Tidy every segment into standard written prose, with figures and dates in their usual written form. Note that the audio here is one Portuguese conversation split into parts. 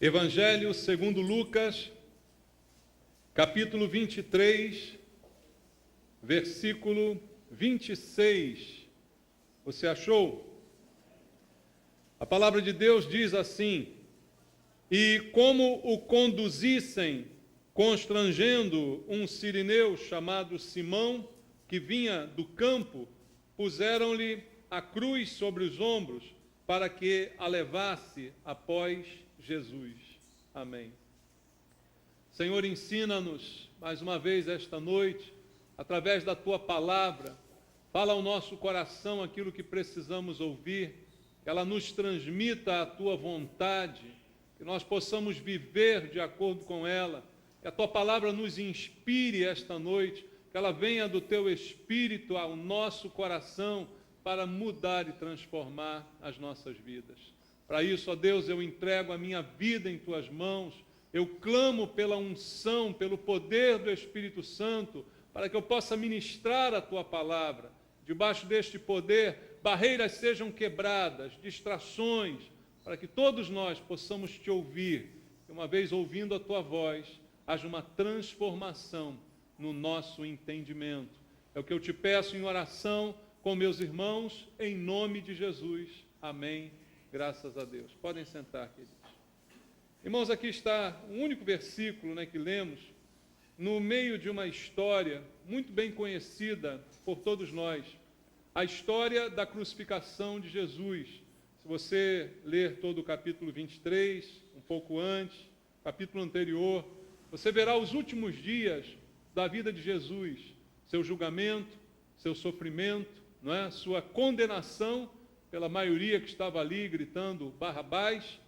Evangelho segundo Lucas, capítulo 23, versículo 26. Você achou? A palavra de Deus diz assim: E como o conduzissem, constrangendo um sirineu chamado Simão, que vinha do campo, puseram-lhe a cruz sobre os ombros, para que a levasse após Jesus. Amém. Senhor, ensina-nos mais uma vez esta noite, através da Tua palavra, fala ao nosso coração aquilo que precisamos ouvir, que ela nos transmita a Tua vontade, que nós possamos viver de acordo com ela, que a Tua palavra nos inspire esta noite, que ela venha do Teu Espírito ao nosso coração para mudar e transformar as nossas vidas. Para isso, ó Deus, eu entrego a minha vida em Tuas mãos, eu clamo pela unção, pelo poder do Espírito Santo, para que eu possa ministrar a Tua palavra. Debaixo deste poder, barreiras sejam quebradas, distrações, para que todos nós possamos Te ouvir. E uma vez ouvindo a Tua voz, haja uma transformação no nosso entendimento. É o que eu Te peço em oração com meus irmãos, em nome de Jesus. Amém. Graças a Deus. Podem sentar, queridos. Irmãos, aqui está um único versículo, que lemos, no meio de uma história muito bem conhecida por todos nós, a história da crucificação de Jesus. Se você ler todo o capítulo 23, um pouco antes, capítulo anterior, você verá os últimos dias da vida de Jesus, seu julgamento, seu sofrimento, sua condenação pela maioria que estava ali gritando Barrabás,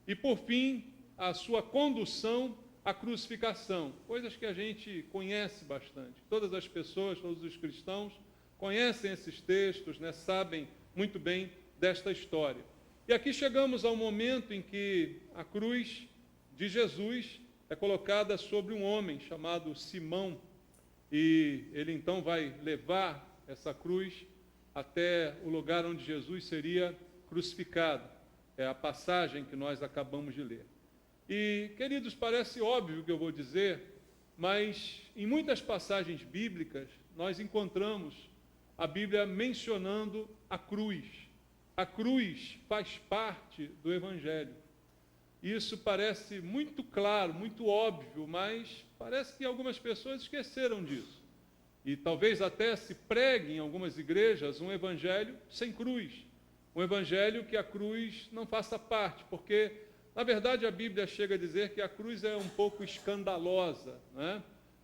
e por fim, a sua condução à crucificação, coisas que a gente conhece bastante. Todas as pessoas, todos os cristãos conhecem esses textos, sabem muito bem desta história. E aqui chegamos ao momento em que a cruz de Jesus é colocada sobre um homem chamado Simão, e ele então vai levar essa cruz até o lugar onde Jesus seria crucificado. É a passagem que nós acabamos de ler. E, queridos, parece óbvio o que eu vou dizer, mas em muitas passagens bíblicas nós encontramos a Bíblia mencionando a cruz. A cruz faz parte do Evangelho. Isso parece muito claro, muito óbvio, mas parece que algumas pessoas esqueceram disso. E talvez até se pregue em algumas igrejas um evangelho sem cruz. Um evangelho que a cruz não faça parte, porque, na verdade, a Bíblia chega a dizer que a cruz é um pouco escandalosa,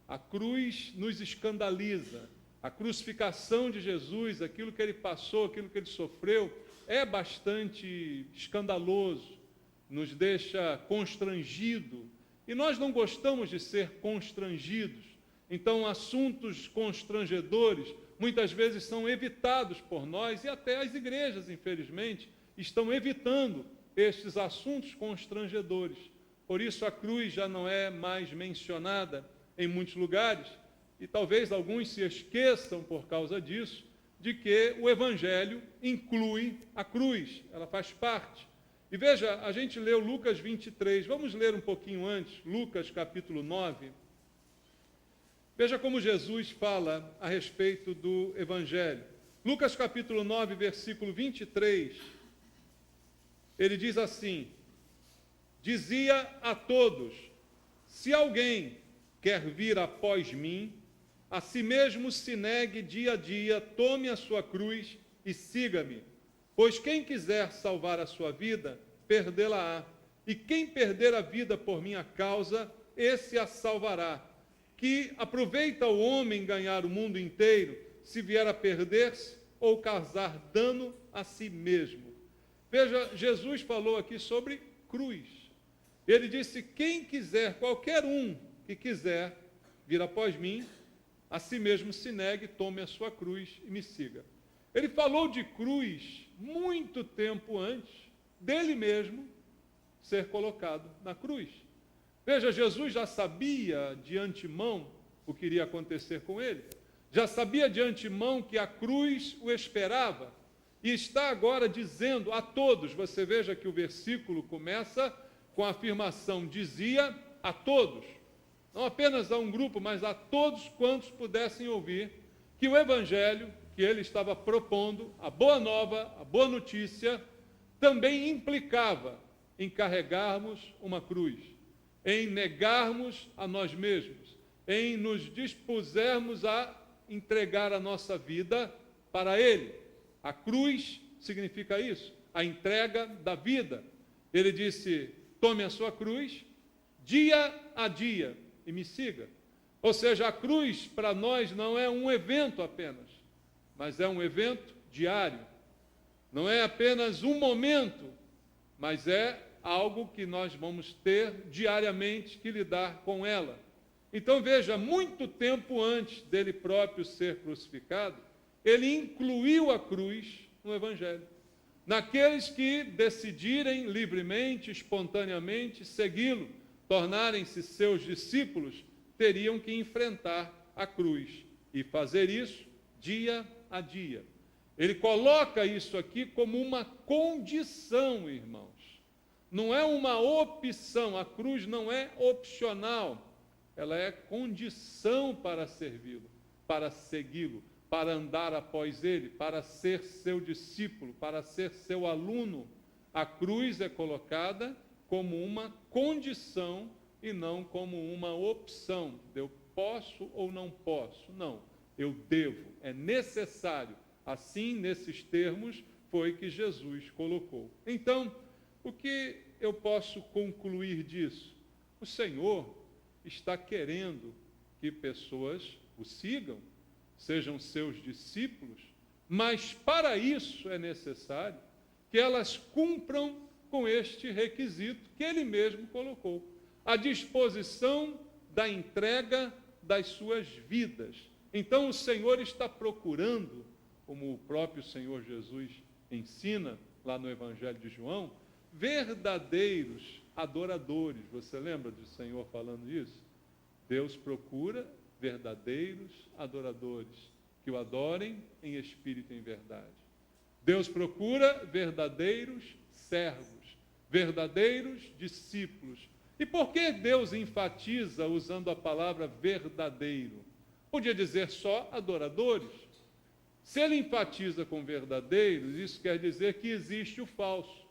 A cruz nos escandaliza. A crucificação de Jesus, aquilo que Ele passou, aquilo que Ele sofreu, é bastante escandaloso, nos deixa constrangido. E nós não gostamos de ser constrangidos. Então, assuntos constrangedores, muitas vezes são evitados por nós, e até as igrejas, infelizmente, estão evitando estes assuntos constrangedores. Por isso, a cruz já não é mais mencionada em muitos lugares, e talvez alguns se esqueçam, por causa disso, de que o Evangelho inclui a cruz, ela faz parte. E veja, a gente leu Lucas 23, vamos ler um pouquinho antes, Lucas capítulo 9, veja como Jesus fala a respeito do Evangelho. Lucas capítulo 9, versículo 23, ele diz assim: Dizia a todos, se alguém quer vir após mim, a si mesmo se negue dia a dia, tome a sua cruz e siga-me. Pois quem quiser salvar a sua vida, perdê-la-á. E quem perder a vida por minha causa, esse a salvará. Que aproveita o homem ganhar o mundo inteiro, se vier a perder-se ou causar dano a si mesmo. Veja, Jesus falou aqui sobre cruz. Ele disse, quem quiser, qualquer um que quiser vir após mim, a si mesmo se negue, tome a sua cruz e me siga. Ele falou de cruz muito tempo antes dele mesmo ser colocado na cruz. Veja, Jesus já sabia de antemão o que iria acontecer com ele. Já sabia de antemão que a cruz o esperava. E está agora dizendo a todos, você veja que o versículo começa com a afirmação, dizia a todos, não apenas a um grupo, mas a todos quantos pudessem ouvir, que o evangelho que ele estava propondo, a boa nova, a boa notícia, também implicava em carregarmos uma cruz, em negarmos a nós mesmos, em nos dispusermos a entregar a nossa vida para ele. A cruz significa isso, a entrega da vida. Ele disse, tome a sua cruz, dia a dia, e me siga. Ou seja, a cruz para nós não é um evento apenas, mas é um evento diário. Não é apenas um momento, mas é algo que nós vamos ter diariamente que lidar com ela. Então veja, muito tempo antes dele próprio ser crucificado, ele incluiu a cruz no Evangelho. Naqueles que decidirem livremente, espontaneamente segui-lo, tornarem-se seus discípulos, teriam que enfrentar a cruz e fazer isso dia a dia. Ele coloca isso aqui como uma condição, irmãos. Não é uma opção, a cruz não é opcional, ela é condição para servi-lo, para segui-lo, para andar após ele, para ser seu discípulo, para ser seu aluno. A cruz é colocada como uma condição e não como uma opção. Eu posso ou não posso? Não, eu devo, é necessário. Assim, nesses termos, foi que Jesus colocou. Então, o que eu posso concluir disso? O Senhor está querendo que pessoas o sigam, sejam seus discípulos, mas para isso é necessário que elas cumpram com este requisito que ele mesmo colocou, a disposição da entrega das suas vidas. Então o Senhor está procurando, como o próprio Senhor Jesus ensina lá no Evangelho de João, verdadeiros adoradores. Você lembra do Senhor falando isso? Deus procura verdadeiros adoradores, que o adorem em espírito e em verdade. Deus procura verdadeiros servos, verdadeiros discípulos. E por que Deus enfatiza usando a palavra verdadeiro? Podia dizer só adoradores. Se ele enfatiza com verdadeiros, isso quer dizer que existe o falso.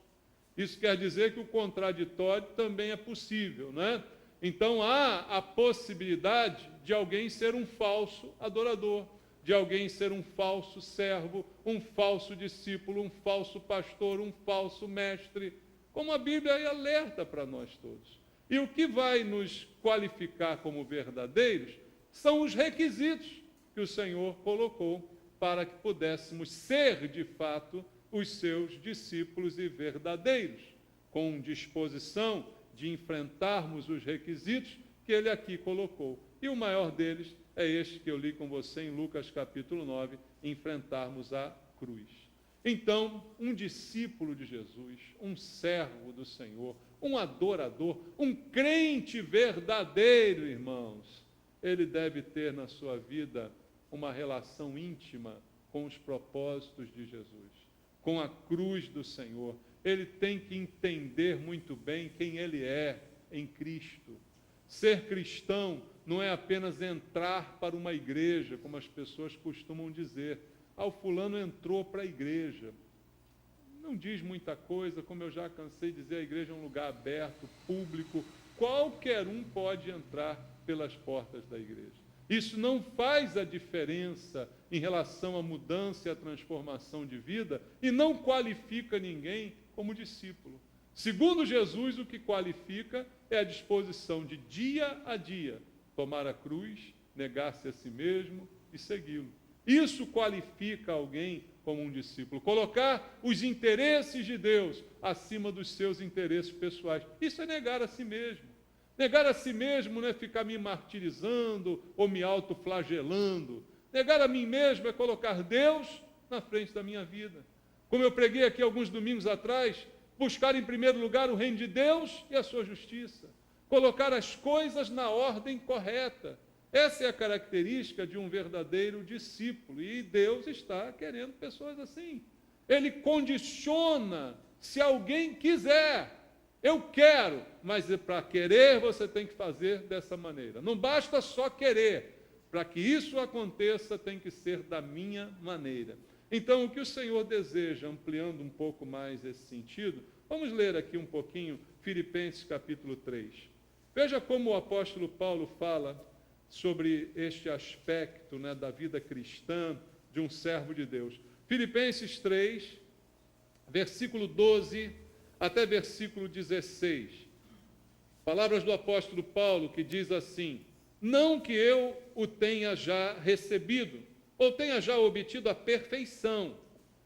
Isso quer dizer que o contraditório também é possível, né? Então há a possibilidade de alguém ser um falso adorador, de alguém ser um falso servo, um falso discípulo, um falso pastor, um falso mestre, como a Bíblia aí alerta para nós todos. E o que vai nos qualificar como verdadeiros são os requisitos que o Senhor colocou para que pudéssemos ser, de fato, os seus discípulos e verdadeiros, com disposição de enfrentarmos os requisitos que ele aqui colocou. E o maior deles é este que eu li com você em Lucas capítulo 9, enfrentarmos a cruz. Então, um discípulo de Jesus, um servo do Senhor, um adorador, um crente verdadeiro, irmãos, ele deve ter na sua vida uma relação íntima com os propósitos de Jesus, com a cruz do Senhor. Ele tem que entender muito bem quem ele é em Cristo. Ser cristão não é apenas entrar para uma igreja, como as pessoas costumam dizer. Ah, o fulano entrou para a igreja. Não diz muita coisa, como eu já cansei de dizer, a igreja é um lugar aberto, público. Qualquer um pode entrar pelas portas da igreja. Isso não faz a diferença em relação à mudança e à transformação de vida e não qualifica ninguém como discípulo. Segundo Jesus, o que qualifica é a disposição de dia a dia tomar a cruz, negar-se a si mesmo e segui-lo. Isso qualifica alguém como um discípulo. Colocar os interesses de Deus acima dos seus interesses pessoais. Isso é negar a si mesmo. Negar a si mesmo não é ficar me martirizando ou me autoflagelando. Negar a mim mesmo é colocar Deus na frente da minha vida. Como eu preguei aqui alguns domingos atrás, buscar em primeiro lugar o reino de Deus e a sua justiça. Colocar as coisas na ordem correta. Essa é a característica de um verdadeiro discípulo. E Deus está querendo pessoas assim. Ele condiciona, se alguém quiser, Eu quero, mas para querer você tem que fazer dessa maneira. Não basta só querer. Para que isso aconteça, tem que ser da minha maneira. Então, o que o Senhor deseja, ampliando um pouco mais esse sentido, vamos ler aqui um pouquinho Filipenses capítulo 3. Veja como o apóstolo Paulo fala sobre este aspecto, né, da vida cristã de um servo de Deus. Filipenses 3, versículo 12 até versículo 16. Palavras do apóstolo Paulo que diz assim: não que eu o tenha já recebido, ou tenha já obtido a perfeição,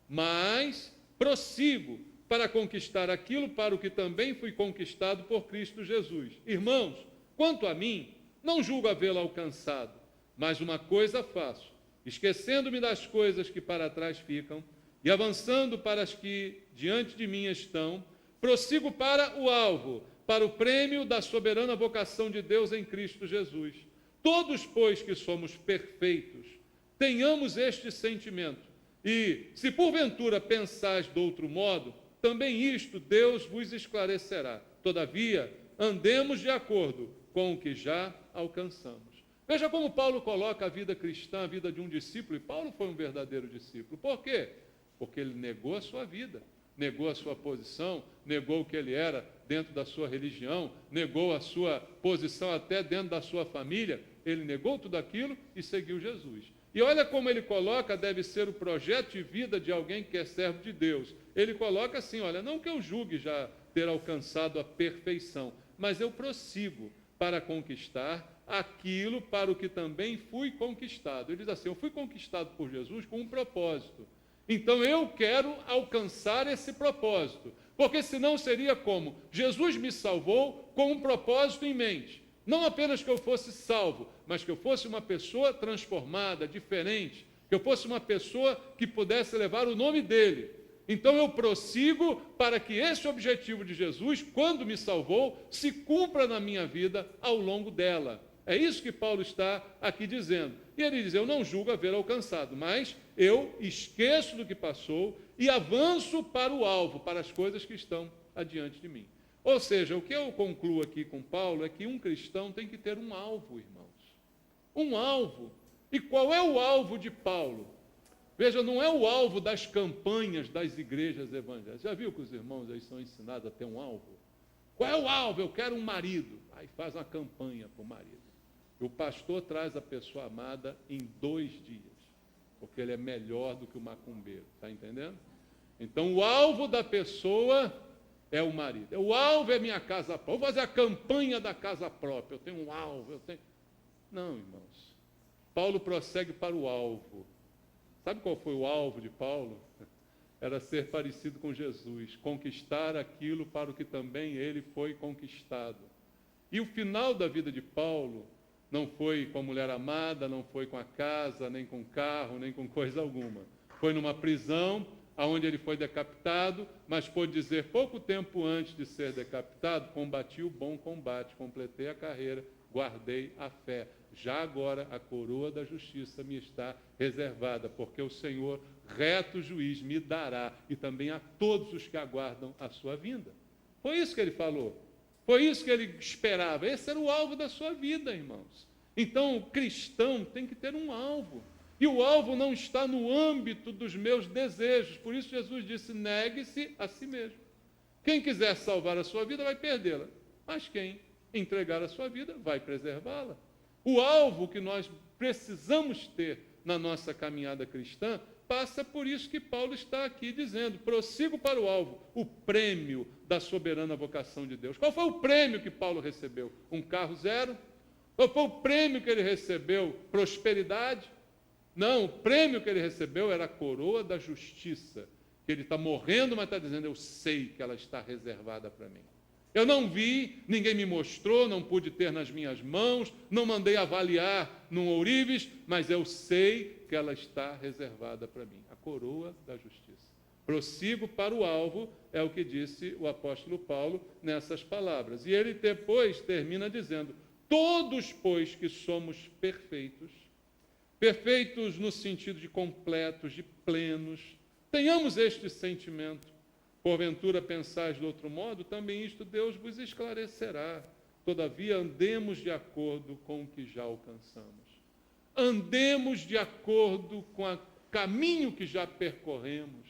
mas prossigo para conquistar aquilo para o que também fui conquistado por Cristo Jesus. Irmãos, quanto a mim, não julgo havê-lo alcançado, mas uma coisa faço, esquecendo-me das coisas que para trás ficam e avançando para as que diante de mim estão, prossigo para o alvo, para o prêmio da soberana vocação de Deus em Cristo Jesus. Todos, pois, que somos perfeitos, tenhamos este sentimento. E, se porventura pensais de outro modo, também isto Deus vos esclarecerá. Todavia, andemos de acordo com o que já alcançamos. Veja como Paulo coloca a vida cristã, a vida de um discípulo, e Paulo foi um verdadeiro discípulo. Por quê? Porque ele negou a sua vida, negou a sua posição, negou o que ele era dentro da sua religião, negou a sua posição até dentro da sua família. Ele negou tudo aquilo e seguiu Jesus. E olha como ele coloca, deve ser o projeto de vida de alguém que é servo de Deus. Ele coloca assim, olha, não que eu julgue já ter alcançado a perfeição, mas eu prossigo para conquistar aquilo para o que também fui conquistado. Ele diz assim, eu fui conquistado por Jesus com um propósito. Então eu quero alcançar esse propósito, porque senão seria como? Jesus me salvou com um propósito em mente. Não apenas que eu fosse salvo, mas que eu fosse uma pessoa transformada, diferente, que eu fosse uma pessoa que pudesse levar o nome dele. Então eu prossigo para que esse objetivo de Jesus, quando me salvou, se cumpra na minha vida ao longo dela. É isso que Paulo está aqui dizendo. E ele diz, eu não julgo haver alcançado, mas eu esqueço do que passou e avanço para o alvo, para as coisas que estão adiante de mim. Ou seja, o que eu concluo aqui com Paulo é que um cristão tem que ter um alvo, irmãos. Um alvo. E qual é o alvo de Paulo? Veja, não é o alvo das campanhas das igrejas evangélicas. Já viu que os irmãos aí são ensinados a ter um alvo? Qual é o alvo? Eu quero um marido. Aí faz uma campanha para o marido. O pastor traz a pessoa amada em 2 dias, porque ele é melhor do que o macumbeiro, está entendendo? Então, o alvo da pessoa é o marido. O alvo é minha casa própria. Vou fazer a campanha da casa própria. Eu tenho um alvo, eu tenho... Não, irmãos. Paulo prossegue para o alvo. Sabe qual foi o alvo de Paulo? Era ser parecido com Jesus, conquistar aquilo para o que também ele foi conquistado. E o final da vida de Paulo não foi com a mulher amada, não foi com a casa, nem com carro, nem com coisa alguma. Foi numa prisão, onde ele foi decapitado, mas pôde dizer, pouco tempo antes de ser decapitado, combati o bom combate, completei a carreira, guardei a fé. Já agora a coroa da justiça me está reservada, porque o Senhor, reto juiz, me dará, e também a todos os que aguardam a sua vinda. Foi isso que ele falou. Foi isso que ele esperava. Esse era o alvo da sua vida, irmãos. Então, o cristão tem que ter um alvo. E o alvo não está no âmbito dos meus desejos. Por isso Jesus disse, negue-se a si mesmo. Quem quiser salvar a sua vida vai perdê-la. Mas quem entregar a sua vida vai preservá-la. O alvo que nós precisamos ter na nossa caminhada cristã passa por isso que Paulo está aqui dizendo, prossigo para o alvo, o prêmio da soberana vocação de Deus. Qual foi o prêmio que Paulo recebeu? Um carro zero? Qual foi o prêmio que ele recebeu? Prosperidade? Não, o prêmio que ele recebeu era a coroa da justiça, que ele está morrendo, mas está dizendo, eu sei que ela está reservada para mim. Eu não vi, ninguém me mostrou, não pude ter nas minhas mãos, não mandei avaliar num ourives, mas eu sei que ela está reservada para mim. A coroa da justiça. Prossigo para o alvo, é o que disse o apóstolo Paulo nessas palavras. E ele depois termina dizendo, todos, pois, que somos perfeitos, perfeitos no sentido de completos, de plenos, tenhamos este sentimento. porventura pensais de outro modo, também isto Deus vos esclarecerá. Todavia, andemos de acordo com o que já alcançamos. Andemos de acordo com o caminho que já percorremos.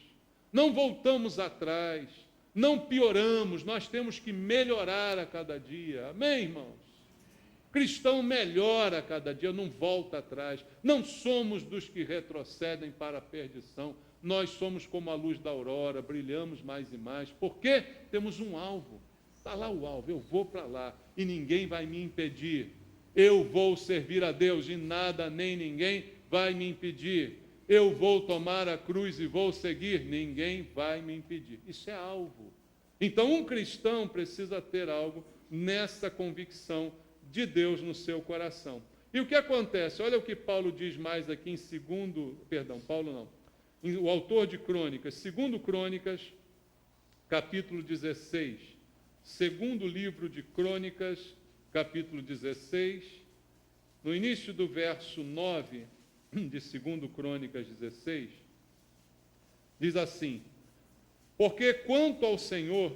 Não voltamos atrás, não pioramos, nós temos que melhorar a cada dia. Amém, irmãos? O cristão melhora a cada dia, não volta atrás. Não somos dos que retrocedem para a perdição. Nós somos como a luz da aurora, brilhamos mais e mais. Porque temos um alvo. Está lá o alvo, eu vou para lá e ninguém vai me impedir. Eu vou servir a Deus e nada nem ninguém vai me impedir. Eu vou tomar a cruz e vou seguir, ninguém vai me impedir. Isso é alvo. Então, um cristão precisa ter algo nessa convicção de Deus no seu coração. E o que acontece? Olha o que Paulo diz mais aqui em o autor de Crônicas, 2 Crônicas, capítulo 16. Segundo livro de Crônicas, capítulo 16, no início do verso 9 de 2 Crônicas 16, diz assim: porque quanto ao Senhor,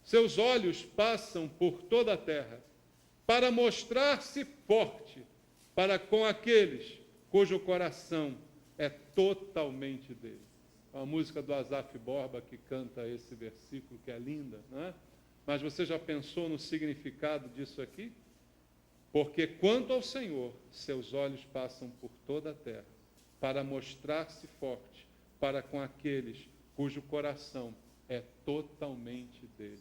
seus olhos passam por toda a terra, para mostrar-se forte para com aqueles cujo coração é totalmente dele. É uma música do Asaf Borba que canta esse versículo, que é linda, não é? Mas você já pensou no significado disso aqui? Porque quanto ao Senhor, seus olhos passam por toda a terra, para mostrar-se forte para com aqueles cujo coração é totalmente dele.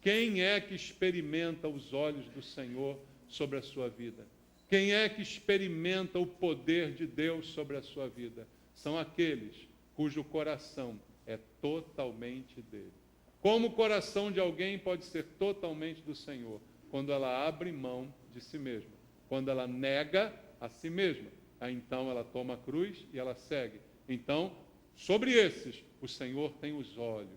Quem é que experimenta os olhos do Senhor sobre a sua vida? Quem é que experimenta o poder de Deus sobre a sua vida? São aqueles cujo coração é totalmente dele. Como o coração de alguém pode ser totalmente do Senhor? Quando ela abre mão de si mesma, quando ela nega a si mesma. Aí então ela toma a cruz e ela segue. Então, sobre esses, o Senhor tem os olhos.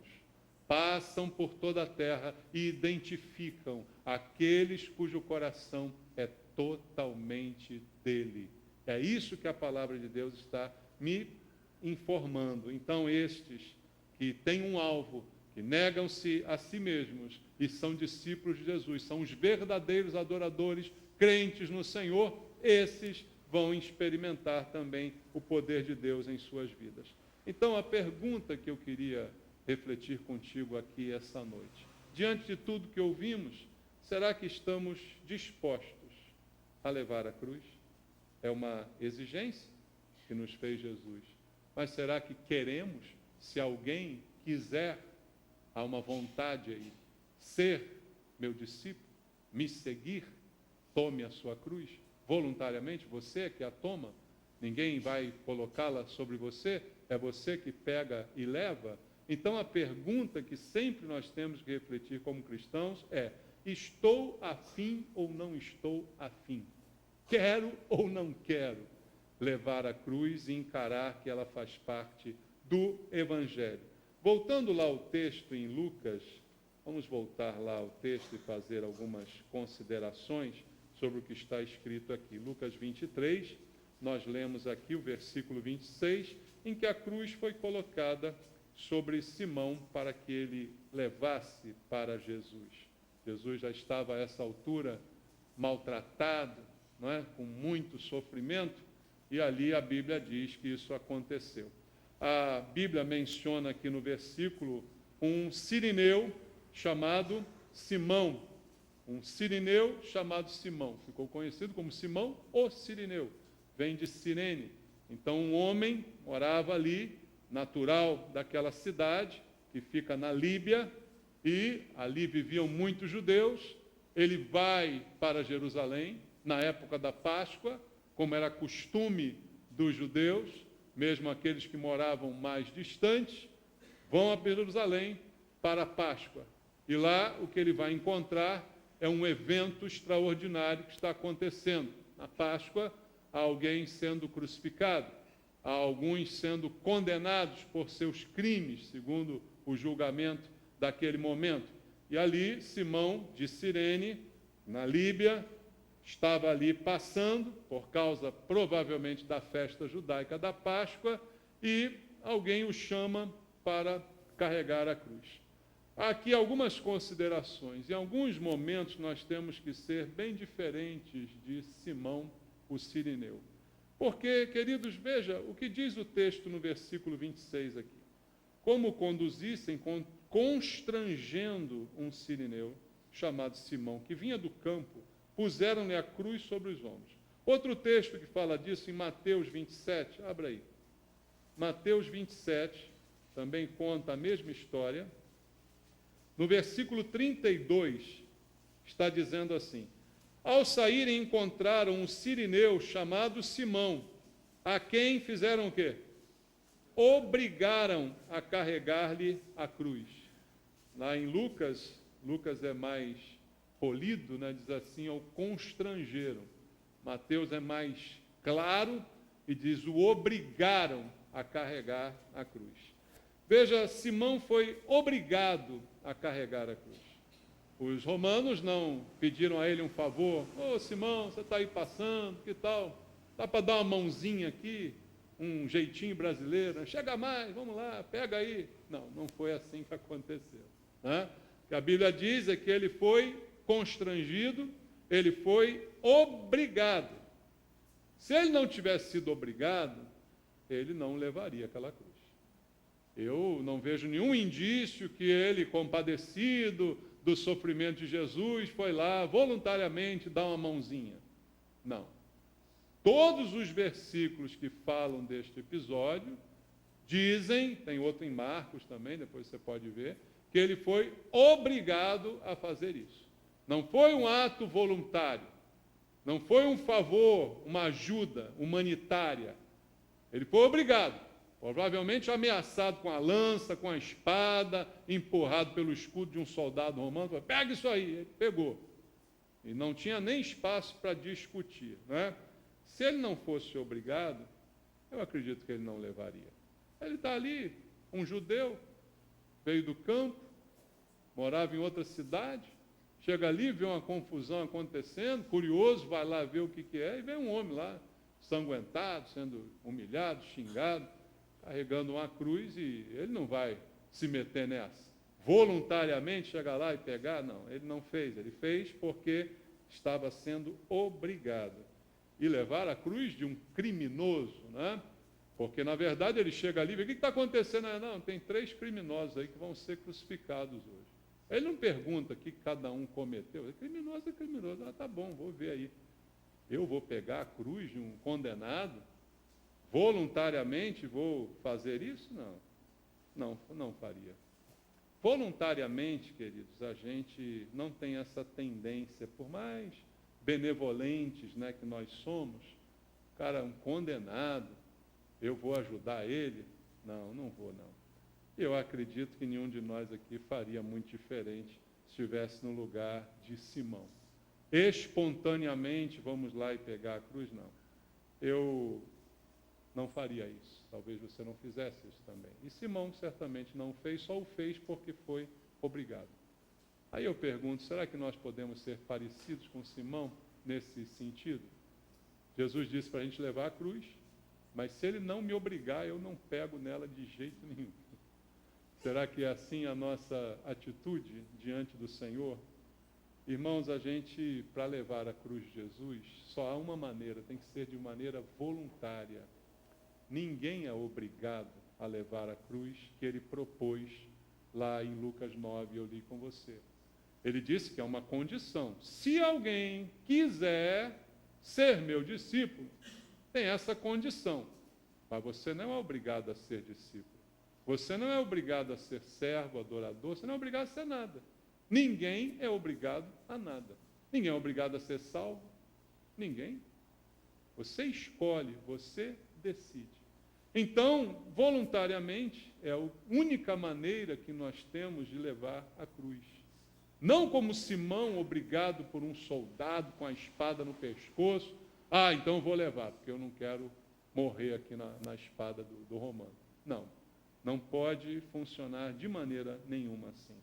Passam por toda a terra e identificam aqueles cujo coração é totalmente dele. É isso que a palavra de Deus está me informando. Então, estes que têm um alvo, que negam-se a si mesmos e são discípulos de Jesus, são os verdadeiros adoradores, crentes no Senhor, esses vão experimentar também o poder de Deus em suas vidas. Então, a pergunta que eu queria refletir contigo aqui essa noite, diante de tudo que ouvimos, será que estamos dispostos a levar a cruz? É uma exigência que nos fez Jesus. Mas será que queremos, se alguém quiser, há uma vontade aí, ser meu discípulo, me seguir, tome a sua cruz, voluntariamente, você é que a toma, ninguém vai colocá-la sobre você, é você que pega e leva. Então a pergunta que sempre nós temos que refletir como cristãos é: estou afim ou não estou afim? Quero ou não quero levar a cruz e encarar que ela faz parte do Evangelho? Voltando lá ao texto em Lucas, vamos voltar lá ao texto e fazer algumas considerações sobre o que está escrito aqui. Lucas 23, nós lemos aqui o versículo 26, em que a cruz foi colocada sobre Simão para que ele levasse para Jesus. Jesus já estava a essa altura maltratado, não é? Com muito sofrimento, e ali a Bíblia diz que isso aconteceu. A Bíblia menciona aqui no versículo um sirineu chamado Simão. Um sirineu chamado Simão. Ficou conhecido como Simão o Sirineu. Vem de Cirene. Então um homem morava ali, natural daquela cidade, que fica na Líbia, e ali viviam muitos judeus. Ele vai para Jerusalém, na época da Páscoa, como era costume dos judeus, mesmo aqueles que moravam mais distantes, vão a Jerusalém para a Páscoa. E lá o que ele vai encontrar é um evento extraordinário que está acontecendo. Na Páscoa, há alguém sendo crucificado, há alguns sendo condenados por seus crimes, segundo o julgamento daquele momento. E ali, Simão de Cirene, na Líbia, estava ali passando, por causa provavelmente da festa judaica da Páscoa, e alguém o chama para carregar a cruz. Aqui algumas considerações. Em alguns momentos nós temos que ser bem diferentes de Simão, o sirineu. Porque, queridos, veja o que diz o texto no versículo 26 aqui. Como conduzissem, constrangendo um sirineu, chamado Simão, que vinha do campo, puseram-lhe a cruz sobre os ombros. Outro texto que fala disso em Mateus 27, abra aí. Mateus 27 também conta a mesma história. No versículo 32, está dizendo assim: ao saírem, encontraram um sirineu chamado Simão, a quem fizeram o quê? Obrigaram a carregar-lhe a cruz. Lá em Lucas é mais polido, né? Diz assim, o constrangeram. Mateus é mais claro e diz, o obrigaram a carregar a cruz. Veja, Simão foi obrigado a carregar a cruz. Os romanos não pediram a ele um favor. Ô, Simão, você está aí passando, que tal? Dá para dar uma mãozinha aqui, um jeitinho brasileiro? Chega mais, vamos lá, pega aí. Não foi assim que aconteceu. Né? O que a Bíblia diz é que ele foi constrangido, ele foi obrigado. Se ele não tivesse sido obrigado, ele não levaria aquela cruz. Eu não vejo nenhum indício que ele, compadecido do sofrimento de Jesus, foi lá voluntariamente dar uma mãozinha. Não. Todos os versículos que falam deste episódio dizem, tem outro em Marcos também, depois você pode ver, que ele foi obrigado a fazer isso. Não foi um ato voluntário, não foi um favor, uma ajuda humanitária. Ele foi obrigado, provavelmente ameaçado com a lança, com a espada, empurrado pelo escudo de um soldado romano. Pega isso aí, ele pegou. E não tinha nem espaço para discutir. Né? Se ele não fosse obrigado, eu acredito que ele não levaria. Ele está ali, um judeu, veio do campo, morava em outra cidade, chega ali, vê uma confusão acontecendo, curioso, vai lá ver o que é, e vem um homem lá, sanguentado, sendo humilhado, xingado, carregando uma cruz, e ele não vai se meter nessa. Voluntariamente chegar lá e pegar, não, ele não fez. Ele fez porque estava sendo obrigado. E levar a cruz de um criminoso, né? Porque, na verdade, ele chega ali e vê, o que está acontecendo? Não, tem 3 criminosos aí que vão ser crucificados hoje. Ele não pergunta o que cada um cometeu. É criminoso, é criminoso. Tá bom, vou ver aí. Eu vou pegar a cruz de um condenado? Voluntariamente vou fazer isso? Não faria. Voluntariamente, queridos, a gente não tem essa tendência, por mais benevolentes, né, que nós somos, cara, um condenado, eu vou ajudar ele? Não vou, não. Eu acredito que nenhum de nós aqui faria muito diferente se estivesse no lugar de Simão. Espontaneamente, vamos lá e pegar a cruz? Não. Eu não faria isso. Talvez você não fizesse isso também. E Simão certamente não fez, só o fez porque foi obrigado. Aí eu pergunto, será que nós podemos ser parecidos com Simão nesse sentido? Jesus disse para a gente levar a cruz, mas se ele não me obrigar, eu não pego nela de jeito nenhum. Será que é assim a nossa atitude diante do Senhor? Irmãos, a gente, para levar a cruz de Jesus, só há uma maneira, tem que ser de maneira voluntária. Ninguém é obrigado a levar a cruz que ele propôs lá em Lucas 9, eu li com você. Ele disse que é uma condição. Se alguém quiser ser meu discípulo, tem essa condição. Mas você não é obrigado a ser discípulo. Você não é obrigado a ser servo, adorador, você não é obrigado a ser nada. Ninguém é obrigado a nada. Ninguém é obrigado a ser salvo. Ninguém. Você escolhe, você decide. Então, voluntariamente, é a única maneira que nós temos de levar a cruz. Não como Simão, obrigado por um soldado com a espada no pescoço. Então eu vou levar, porque eu não quero morrer aqui na espada do romano. Não pode funcionar de maneira nenhuma assim.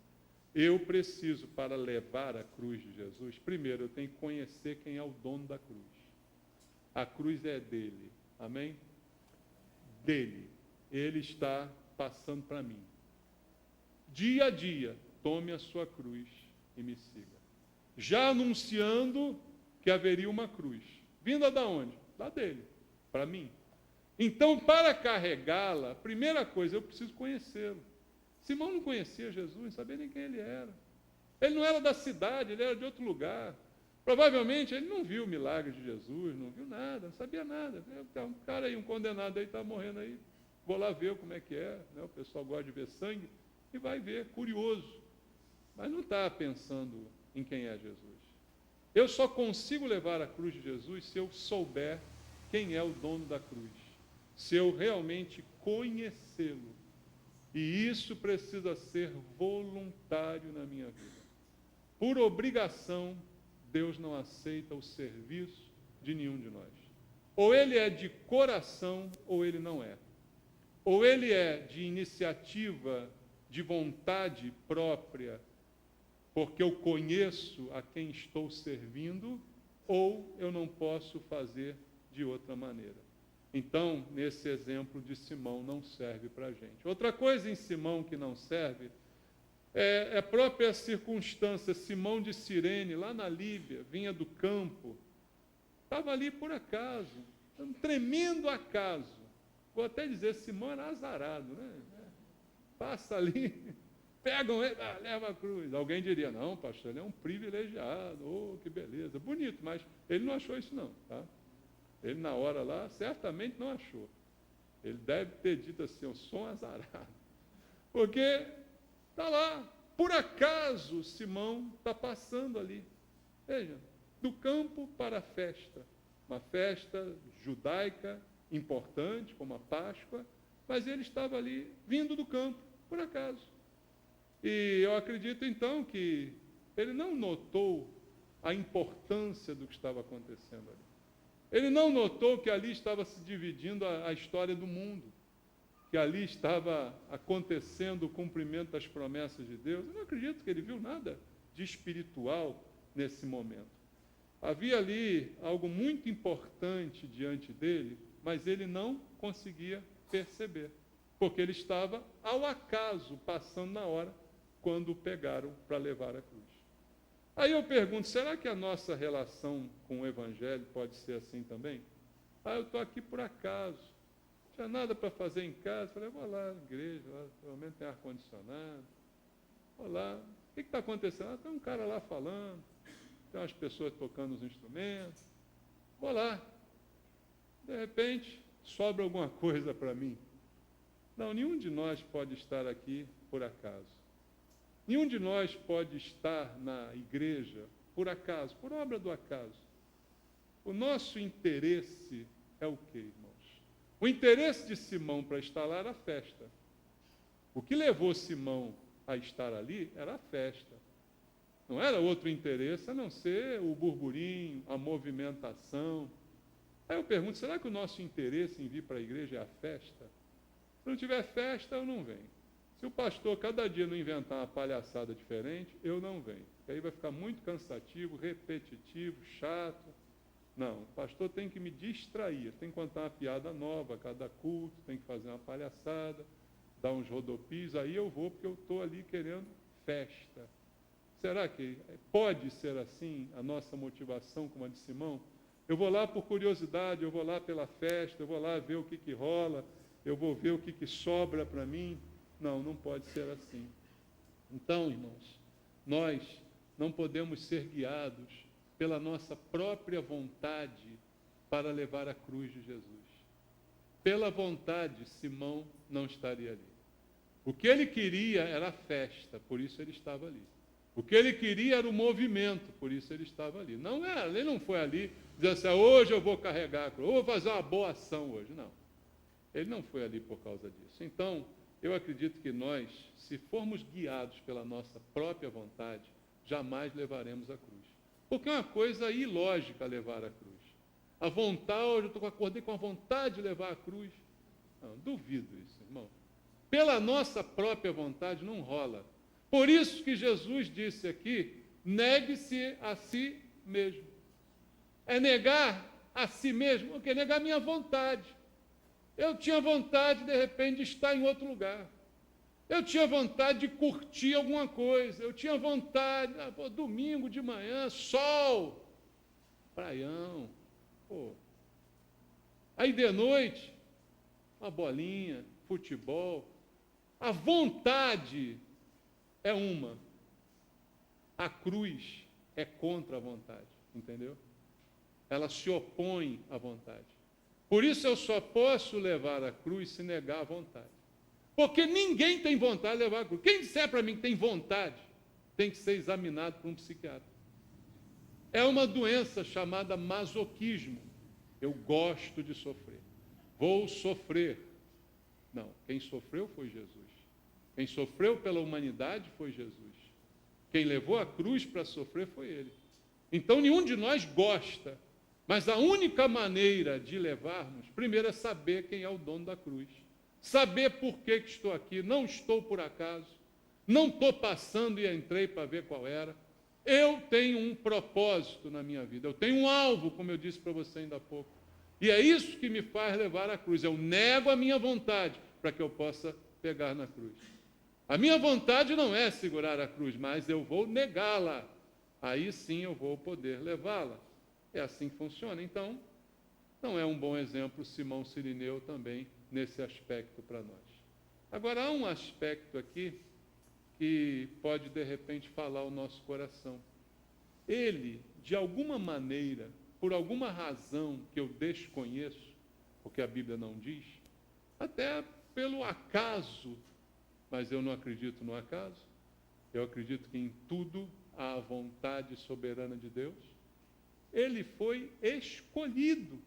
Eu preciso, para levar a cruz de Jesus, primeiro eu tenho que conhecer quem é o dono da cruz. A cruz é dele, amém? Dele. Ele está passando para mim. dia a dia, tome a sua cruz e me siga. Já anunciando que haveria uma cruz. Vinda da onde? Lá dele, para mim. Então, para carregá-la, primeira coisa, eu preciso conhecê-lo. Simão não conhecia Jesus, não sabia nem quem ele era. Ele não era da cidade, ele era de outro lugar. Provavelmente ele não viu o milagre de Jesus, não viu nada, não sabia nada. Um cara aí, um condenado aí, está morrendo aí. Vou lá ver como é que é. Né? O pessoal gosta de ver sangue e vai ver, curioso. Mas não está pensando em quem é Jesus. Eu só consigo levar a cruz de Jesus se eu souber quem é o dono da cruz. Se eu realmente conhecê-lo. E isso precisa ser voluntário na minha vida. Por obrigação, Deus não aceita o serviço de nenhum de nós. Ou ele é de coração, ou ele não é. Ou ele é de iniciativa, de vontade própria, porque eu conheço a quem estou servindo, ou eu não posso fazer de outra maneira. Então, nesse exemplo de Simão, não serve para a gente. Outra coisa em Simão que não serve é a própria circunstância. Simão de Cirene, lá na Líbia, vinha do campo, estava ali por acaso, um tremendo acaso. Vou até dizer, Simão era azarado, né? Passa ali, pegam ele, leva a cruz. Alguém diria, não, pastor, ele é um privilegiado, oh, que beleza, bonito, mas ele não achou isso não, tá? Ele, na hora lá, certamente não achou. Ele deve ter dito assim, eu sou um azarado. Porque está lá, por acaso, Simão está passando ali. Veja, do campo para a festa. Uma festa judaica importante, como a Páscoa, mas ele estava ali, vindo do campo, por acaso. E eu acredito, então, que ele não notou a importância do que estava acontecendo ali. Ele não notou que ali estava se dividindo a história do mundo, que ali estava acontecendo o cumprimento das promessas de Deus. Eu não acredito que ele viu nada de espiritual nesse momento. Havia ali algo muito importante diante dele, mas ele não conseguia perceber, porque ele estava ao acaso passando na hora quando o pegaram para levar a cruz. Aí eu pergunto, será que a nossa relação com o Evangelho pode ser assim também? Eu estou aqui por acaso, não tinha nada para fazer em casa, falei, vou lá na igreja, lá, pelo menos tem ar-condicionado, vou lá, o que está acontecendo? Tem um cara lá falando, tem umas pessoas tocando os instrumentos, vou lá, de repente, sobra alguma coisa para mim. Não, nenhum de nós pode estar aqui por acaso. Nenhum de nós pode estar na igreja por acaso, por obra do acaso. O nosso interesse é o quê, irmãos? O interesse de Simão para estar lá era a festa. O que levou Simão a estar ali era a festa. Não era outro interesse a não ser o burburinho, a movimentação. Aí eu pergunto, será que o nosso interesse em vir para a igreja é a festa? Se não tiver festa, eu não venho. Se o pastor cada dia não inventar uma palhaçada diferente, eu não venho. Porque aí vai ficar muito cansativo, repetitivo, chato. Não, o pastor tem que me distrair, tem que contar uma piada nova a cada culto, tem que fazer uma palhaçada, dar uns rodopios, aí eu vou porque eu estou ali querendo festa. Será que pode ser assim a nossa motivação como a de Simão? Eu vou lá por curiosidade, eu vou lá pela festa, eu vou lá ver o que rola, eu vou ver o que sobra para mim. Não, não pode ser assim. Então, irmãos, nós não podemos ser guiados pela nossa própria vontade para levar a cruz de Jesus. Pela vontade, Simão não estaria ali. O que ele queria era a festa, por isso ele estava ali. O que ele queria era o movimento, por isso ele estava ali. Não era, ele não foi ali dizer assim, hoje eu vou carregar a cruz, vou fazer uma boa ação hoje. Não. Ele não foi ali por causa disso. Então, eu acredito que nós, se formos guiados pela nossa própria vontade, jamais levaremos a cruz. Porque é uma coisa ilógica levar a cruz. A vontade, eu acordei com a vontade de levar a cruz. Não, duvido isso, irmão. Pela nossa própria vontade não rola. Por isso que Jesus disse aqui, negue-se a si mesmo. É negar a si mesmo, o quê? Negar a minha vontade. Eu tinha vontade, de repente, de estar em outro lugar. Eu tinha vontade de curtir alguma coisa. Eu tinha vontade, domingo de manhã, sol, praião. Pô. Aí de noite, uma bolinha, futebol. A vontade é uma. A cruz é contra a vontade, entendeu? Ela se opõe à vontade. Por isso eu só posso levar a cruz se negar a vontade. Porque ninguém tem vontade de levar a cruz. Quem disser para mim que tem vontade, tem que ser examinado por um psiquiatra. É uma doença chamada masoquismo. Eu gosto de sofrer. Vou sofrer. Não, quem sofreu foi Jesus. Quem sofreu pela humanidade foi Jesus. Quem levou a cruz para sofrer foi Ele. Então, nenhum de nós gosta. Mas a única maneira de levarmos, primeiro, é saber quem é o dono da cruz. Saber por que estou aqui. Não estou por acaso. Não estou passando e entrei para ver qual era. Eu tenho um propósito na minha vida. Eu tenho um alvo, como eu disse para você ainda há pouco. E é isso que me faz levar a cruz. Eu nego a minha vontade para que eu possa pegar na cruz. A minha vontade não é segurar a cruz, mas eu vou negá-la. Aí sim eu vou poder levá-la. É assim que funciona. Então, não é um bom exemplo Simão Cirineu também nesse aspecto para nós. Agora, há um aspecto aqui que pode, de repente, falar o nosso coração. Ele, de alguma maneira, por alguma razão que eu desconheço, porque a Bíblia não diz, até pelo acaso, mas eu não acredito no acaso, eu acredito que em tudo há a vontade soberana de Deus, ele foi escolhido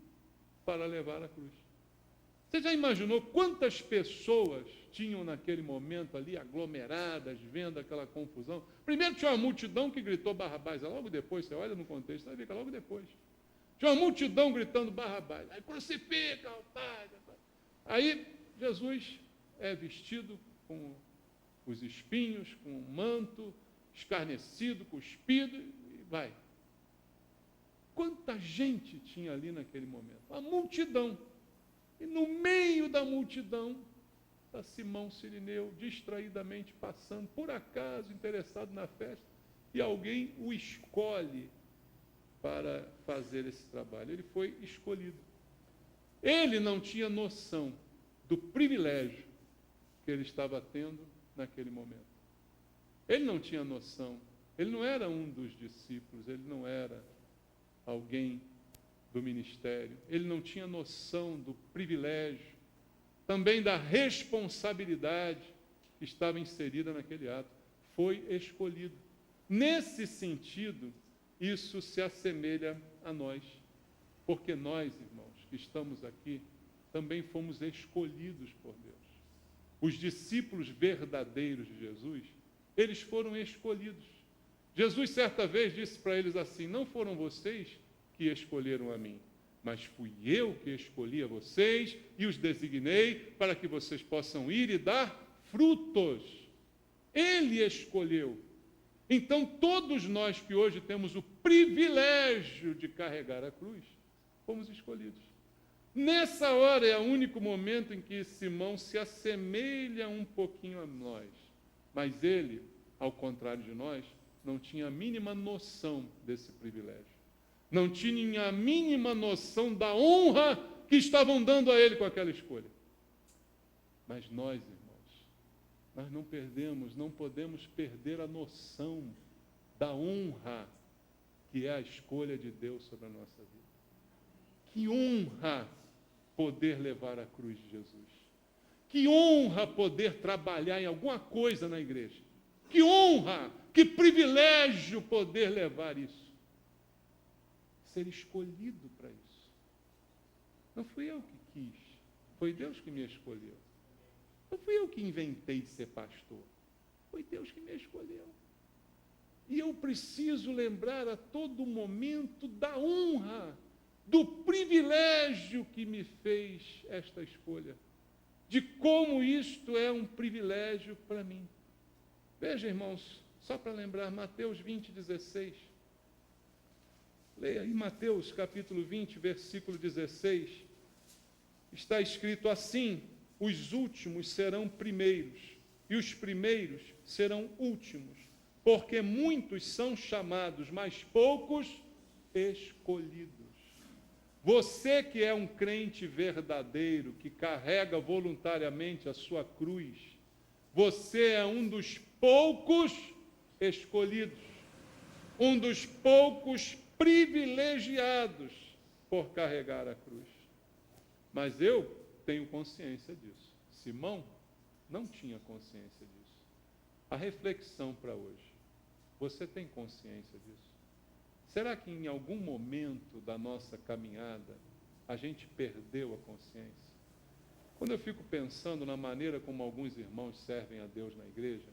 para levar a cruz. Você já imaginou quantas pessoas tinham naquele momento ali, aglomeradas, vendo aquela confusão? Primeiro tinha uma multidão que gritou Barrabás, logo depois, você olha no contexto, você vai ver que é logo depois. Tinha uma multidão gritando Barrabás, aí crucifica o Pai. Aí Jesus é vestido com os espinhos, com o manto, escarnecido, cuspido, e vai. Quanta gente tinha ali naquele momento? Uma multidão. E no meio da multidão, está Simão Cirineu, distraidamente passando, por acaso, interessado na festa, e alguém o escolhe para fazer esse trabalho. Ele foi escolhido. Ele não tinha noção do privilégio que ele estava tendo naquele momento. Ele não tinha noção. Ele não era um dos discípulos, ele não era alguém do ministério. Ele não tinha noção do privilégio, também da responsabilidade que estava inserida naquele ato. Foi escolhido. Nesse sentido, isso se assemelha a nós, porque nós, irmãos, que estamos aqui, também fomos escolhidos por Deus. Os discípulos verdadeiros de Jesus, eles foram escolhidos. Jesus, certa vez, disse para eles assim: não foram vocês que escolheram a mim, mas fui eu que escolhi a vocês e os designei para que vocês possam ir e dar frutos. Ele escolheu. Então, todos nós que hoje temos o privilégio de carregar a cruz, fomos escolhidos. Nessa hora é o único momento em que Simão se assemelha um pouquinho a nós, mas ele, ao contrário de nós, não tinha a mínima noção desse privilégio. Não tinha a mínima noção da honra que estavam dando a ele com aquela escolha. Mas nós, irmãos, nós não podemos perder a noção da honra que é a escolha de Deus sobre a nossa vida. Que honra poder levar a cruz de Jesus. Que honra poder trabalhar em alguma coisa na igreja. Que honra, que privilégio poder levar isso. Ser escolhido para isso. Não fui eu que quis, foi Deus que me escolheu. Não fui eu que inventei de ser pastor, foi Deus que me escolheu. E eu preciso lembrar a todo momento da honra, do privilégio que me fez esta escolha, de como isto é um privilégio para mim. Veja, irmãos, só para lembrar, Mateus 20:16. Leia aí Mateus capítulo 20, versículo 16. Está escrito assim: os últimos serão primeiros, e os primeiros serão últimos, porque muitos são chamados, mas poucos escolhidos. Você que é um crente verdadeiro, que carrega voluntariamente a sua cruz, você é um dos poucos escolhidos, um dos poucos privilegiados por carregar a cruz. Mas eu tenho consciência disso. Simão não tinha consciência disso. A reflexão para hoje. Você tem consciência disso? Será que em algum momento da nossa caminhada a gente perdeu a consciência? Quando eu fico pensando na maneira como alguns irmãos servem a Deus na igreja,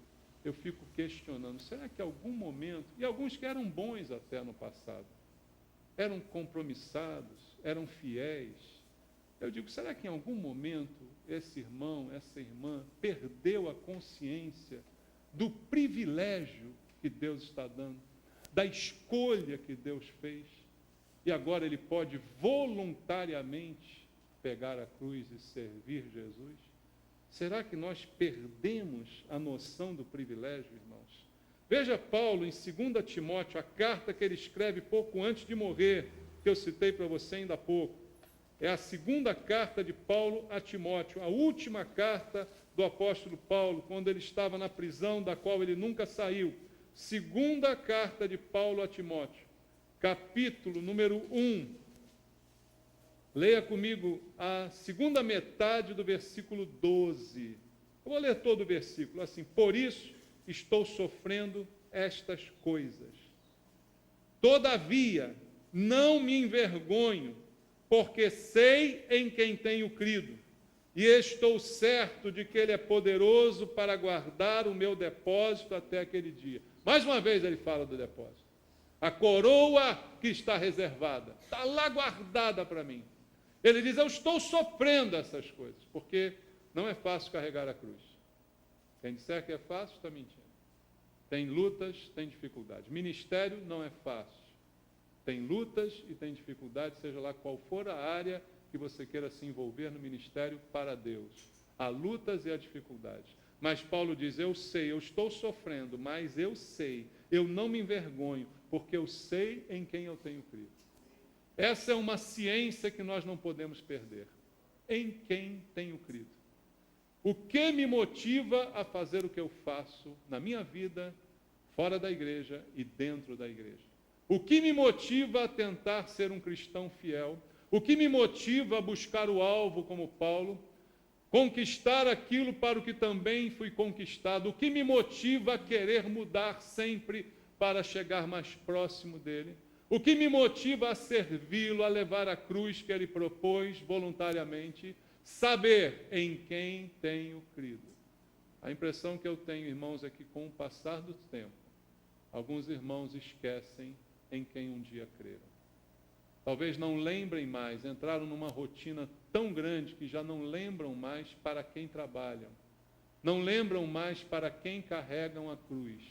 eu fico questionando, será que em algum momento, e alguns que eram bons até no passado, eram compromissados, eram fiéis, eu digo, será que em algum momento esse irmão, essa irmã, perdeu a consciência do privilégio que Deus está dando, da escolha que Deus fez, e agora ele pode voluntariamente pegar a cruz e servir Jesus? Será que nós perdemos a noção do privilégio, irmãos? Veja Paulo em 2 Timóteo, a carta que ele escreve pouco antes de morrer, que eu citei para você ainda há pouco. É a segunda carta de Paulo a Timóteo, a última carta do apóstolo Paulo, quando ele estava na prisão da qual ele nunca saiu. Segunda carta de Paulo a Timóteo, capítulo número 1. Leia comigo a segunda metade do versículo 12. Eu vou ler todo o versículo assim. Por isso estou sofrendo estas coisas. Todavia, não me envergonho, porque sei em quem tenho crido, e estou certo de que Ele é poderoso para guardar o meu depósito até aquele dia. Mais uma vez ele fala do depósito. A coroa que está reservada, está lá guardada para mim. Ele diz, eu estou sofrendo essas coisas, porque não é fácil carregar a cruz. Quem disser que é fácil, está mentindo. Tem lutas, tem dificuldades. Ministério não é fácil. Tem lutas e tem dificuldades, seja lá qual for a área que você queira se envolver no ministério para Deus. Há lutas e há dificuldades. Mas Paulo diz, eu sei, eu estou sofrendo, mas eu sei, eu não me envergonho, porque eu sei em quem eu tenho crido. Essa é uma ciência que nós não podemos perder. Em quem tenho crido. O que me motiva a fazer o que eu faço na minha vida, fora da igreja e dentro da igreja? O que me motiva a tentar ser um cristão fiel? O que me motiva a buscar o alvo como Paulo? Conquistar aquilo para o que também fui conquistado? O que me motiva a querer mudar sempre para chegar mais próximo dele? O que me motiva a servi-lo, a levar a cruz que ele propôs voluntariamente? Saber em quem tenho crido. A impressão que eu tenho, irmãos, é que com o passar do tempo, alguns irmãos esquecem em quem um dia creram. Talvez não lembrem mais, entraram numa rotina tão grande que já não lembram mais para quem trabalham. Não lembram mais para quem carregam a cruz.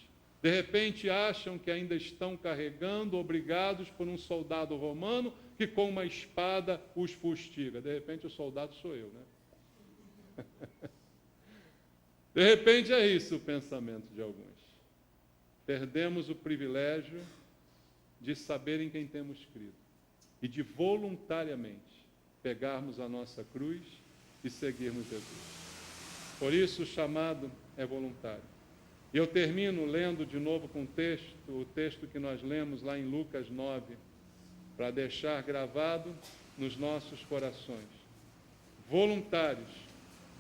De repente acham que ainda estão carregando, obrigados por um soldado romano que com uma espada os fustiga. De repente o soldado sou eu, né? De repente é isso o pensamento de alguns. Perdemos o privilégio de saber em quem temos crido e de voluntariamente pegarmos a nossa cruz e seguirmos Jesus. Por isso o chamado é voluntário. E eu termino lendo de novo com o texto que nós lemos lá em Lucas 9, para deixar gravado nos nossos corações. Voluntários,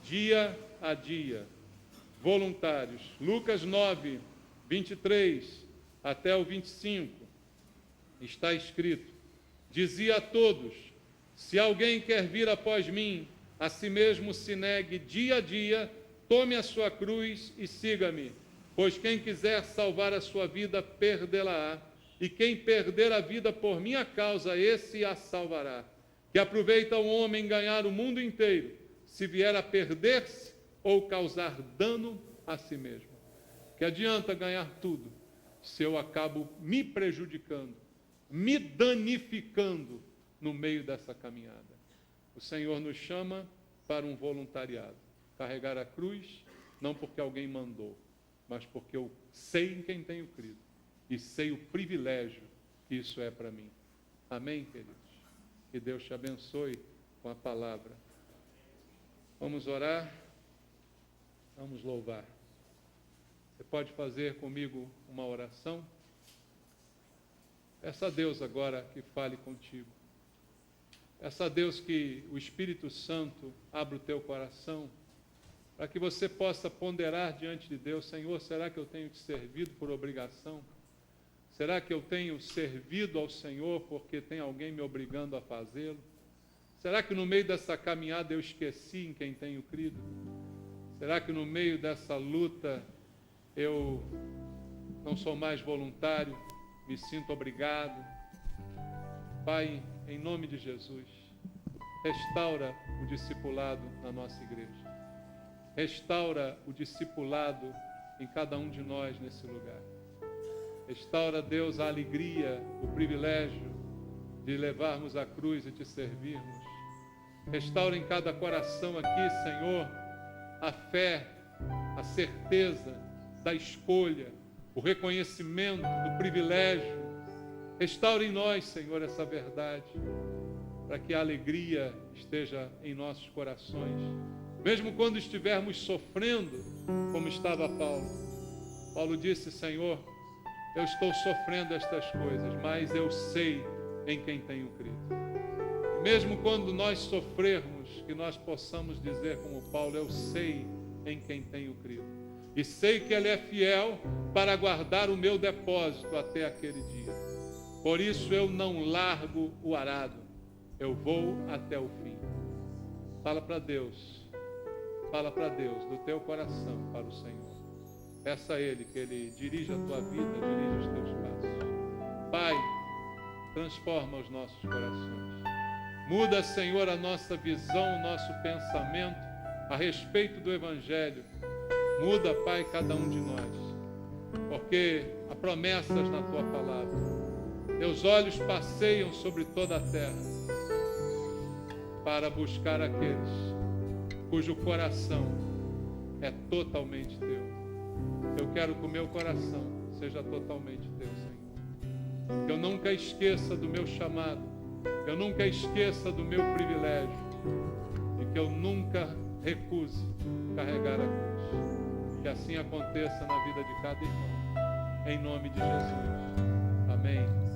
dia a dia, voluntários. Lucas 9, 23 até o 25, está escrito, dizia a todos, se alguém quer vir após mim, a si mesmo se negue dia a dia, tome a sua cruz e siga-me. Pois quem quiser salvar a sua vida, perdê-la-á. E quem perder a vida por minha causa, esse a salvará. Que aproveita o homem ganhar o mundo inteiro, se vier a perder-se ou causar dano a si mesmo. Que adianta ganhar tudo, se eu acabo me prejudicando, me danificando no meio dessa caminhada. O Senhor nos chama para um voluntariado. Carregar a cruz não porque alguém mandou, mas porque eu sei em quem tenho crido e sei o privilégio que isso é para mim. Amém, queridos? Que Deus te abençoe com a palavra. Vamos orar, vamos louvar. Você pode fazer comigo uma oração? Peça a Deus agora que fale contigo. Peça a Deus que o Espírito Santo abra o teu coração, para que você possa ponderar diante de Deus: Senhor, será que eu tenho te servido por obrigação? Será que eu tenho servido ao Senhor porque tem alguém me obrigando a fazê-lo? Será que no meio dessa caminhada eu esqueci em quem tenho crido? Será que no meio dessa luta eu não sou mais voluntário, me sinto obrigado? Pai, em nome de Jesus, restaura o discipulado na nossa igreja. Restaura o discipulado em cada um de nós nesse lugar. Restaura, Deus, a alegria, o privilégio de levarmos a cruz e te servirmos. Restaura em cada coração aqui, Senhor, a fé, a certeza da escolha, o reconhecimento do privilégio. Restaura em nós, Senhor, essa verdade, para que a alegria esteja em nossos corações. Mesmo quando estivermos sofrendo, como estava Paulo. Paulo disse: Senhor, eu estou sofrendo estas coisas, mas eu sei em quem tenho crido. Mesmo quando nós sofrermos, que nós possamos dizer como Paulo: eu sei em quem tenho crido. E sei que Ele é fiel para guardar o meu depósito até aquele dia. Por isso eu não largo o arado, eu vou até o fim. Fala para Deus do teu coração para o Senhor. Peça a Ele que Ele dirija a tua vida, dirija os teus passos. Pai, transforma os nossos corações. Muda, Senhor, a nossa visão, o nosso pensamento a respeito do Evangelho. Muda, Pai, cada um de nós, porque há promessas na tua palavra. Teus olhos passeiam sobre toda a terra para buscar aqueles cujo coração é totalmente teu. Eu quero que o meu coração seja totalmente teu, Senhor. Que eu nunca esqueça do meu chamado, que eu nunca esqueça do meu privilégio e que eu nunca recuse carregar a cruz. Que assim aconteça na vida de cada irmão. Em nome de Jesus. Amém.